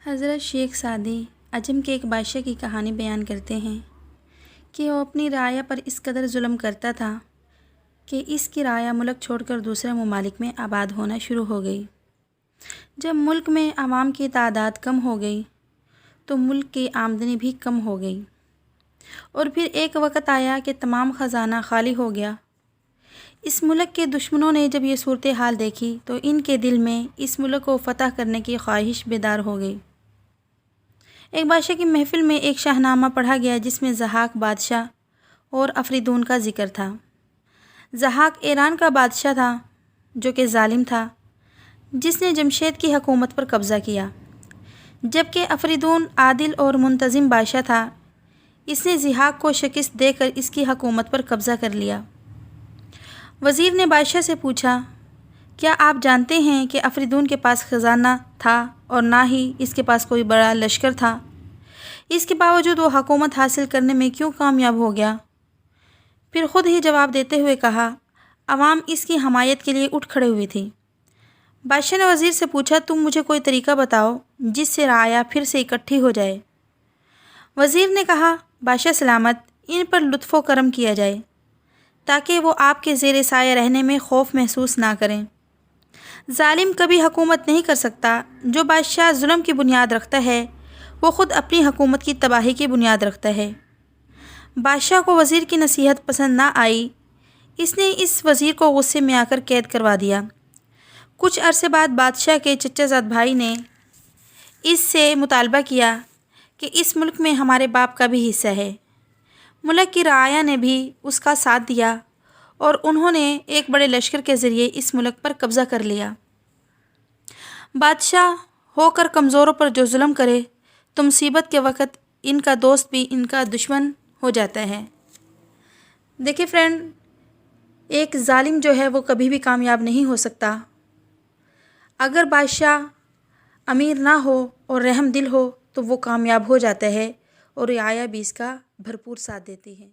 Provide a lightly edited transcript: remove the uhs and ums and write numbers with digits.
حضرت شیخ سعدی عجم کے ایک بادشاہ کی کہانی بیان کرتے ہیں کہ وہ اپنی رعایا پر اس قدر ظلم کرتا تھا کہ اس کی رعایا ملک چھوڑ کر دوسرے ممالک میں آباد ہونا شروع ہو گئی۔ جب ملک میں عوام کی تعداد کم ہو گئی تو ملک کی آمدنی بھی کم ہو گئی، اور پھر ایک وقت آیا کہ تمام خزانہ خالی ہو گیا۔ اس ملک کے دشمنوں نے جب یہ صورتحال دیکھی تو ان کے دل میں اس ملک کو فتح کرنے کی خواہش بیدار ہو گئی۔ ایک بادشاہ کی محفل میں ایک شاہنامہ پڑھا گیا جس میں ضحاک بادشاہ اور افریدون کا ذکر تھا۔ ضحاک ایران کا بادشاہ تھا جو کہ ظالم تھا، جس نے جمشید کی حکومت پر قبضہ کیا، جبکہ افریدون عادل اور منتظم بادشاہ تھا۔ اس نے ضحاک کو شکست دے کر اس کی حکومت پر قبضہ کر لیا۔ وزیر نے بادشاہ سے پوچھا، کیا آپ جانتے ہیں کہ افریدون کے پاس خزانہ تھا اور نہ ہی اس کے پاس کوئی بڑا لشکر تھا؟ اس کے باوجود وہ حکومت حاصل کرنے میں کیوں کامیاب ہو گیا؟ پھر خود ہی جواب دیتے ہوئے کہا، عوام اس کی حمایت کے لیے اٹھ کھڑے ہوئی تھی۔ بادشاہ نے وزیر سے پوچھا، تم مجھے کوئی طریقہ بتاؤ جس سے رعایا پھر سے اکٹھی ہو جائے۔ وزیر نے کہا، بادشاہ سلامت، ان پر لطف و کرم کیا جائے تاکہ وہ آپ کے زیر سایہ رہنے میں خوف محسوس نہ کریں۔ ظالم کبھی حکومت نہیں کر سکتا۔ جو بادشاہ ظلم کی بنیاد رکھتا ہے وہ خود اپنی حکومت کی تباہی کی بنیاد رکھتا ہے۔ بادشاہ کو وزیر کی نصیحت پسند نہ آئی۔ اس نے اس وزیر کو غصے میں آ کر قید کروا دیا۔ کچھ عرصے بعد بادشاہ کے چچا زاد بھائی نے اس سے مطالبہ کیا کہ اس ملک میں ہمارے باپ کا بھی حصہ ہے۔ ملک کی رعایا نے بھی اس کا ساتھ دیا اور انہوں نے ایک بڑے لشکر کے ذریعے اس ملک پر قبضہ کر لیا۔ بادشاہ ہو کر کمزوروں پر جو ظلم کرے تو مصیبت کے وقت ان کا دوست بھی ان کا دشمن ہو جاتا ہے۔ دیکھیں فرینڈ، ایک ظالم جو ہے وہ کبھی بھی کامیاب نہیں ہو سکتا۔ اگر بادشاہ امیر نہ ہو اور رحم دل ہو تو وہ کامیاب ہو جاتا ہے، اور رعایا بھی اس کا بھرپور ساتھ دیتی ہے۔